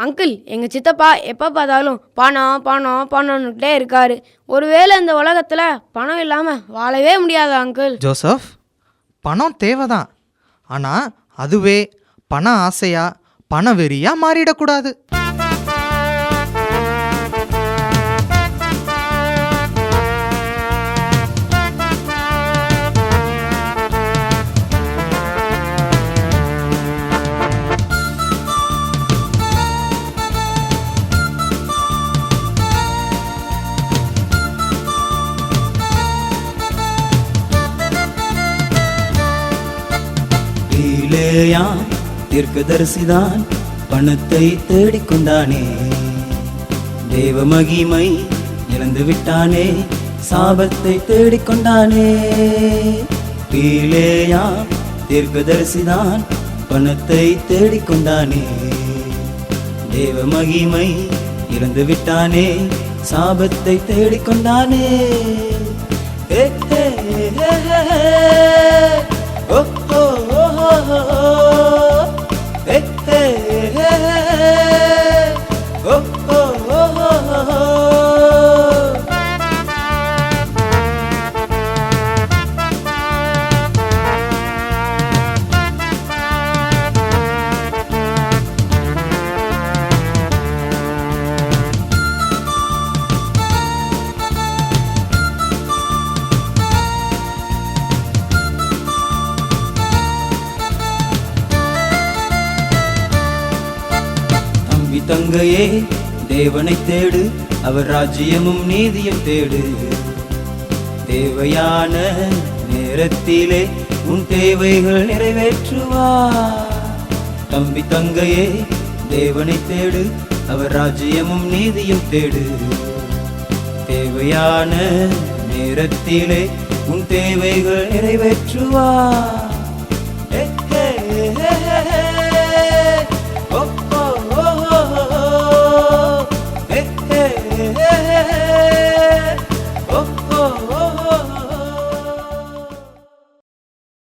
Uncle, எங்கள் சித்தப்பா எப்போ பார்த்தாலும் பணம் பணம் பணம்னுட்டே இருக்காரு. ஒருவேளை இந்த உலகத்தில் பணம் இல்லாமல் வாழவே முடியாது அங்கிள். ஜோசப், பணம் தேவைதான். ஆனால் அதுவே பண ஆசையா பண வெறியா மாறிடக்கூடாது. தீர்க்கதரிசிதான் பணத்தை தேடிக்கொண்டானே, தேவ மகிமை இழந்து விட்டானே, சாபத்தை தேடிக்கொண்டானே. பீலேயா தீர்க்கதரிசிதான் பணத்தை தேடிக்கொண்டானே, தேவ மகிமை இழந்து விட்டானே, சாபத்தை தேடிக்கொண்டானே. ஓ ஓ தங்கையே, தேவனை தேடு, அவர் ராஜ்யமும் நீதியும் தேடு. தேவையான நேரத்திலே உன் தேவைகள் நிறைவேற்றுவார். தம்பி தங்கையே, தேவனை தேடு, அவர் ராஜ்யமும் நீதியும் தேடு. தேவையான நேரத்திலே உன் தேவைகள் நிறைவேற்றுவார்.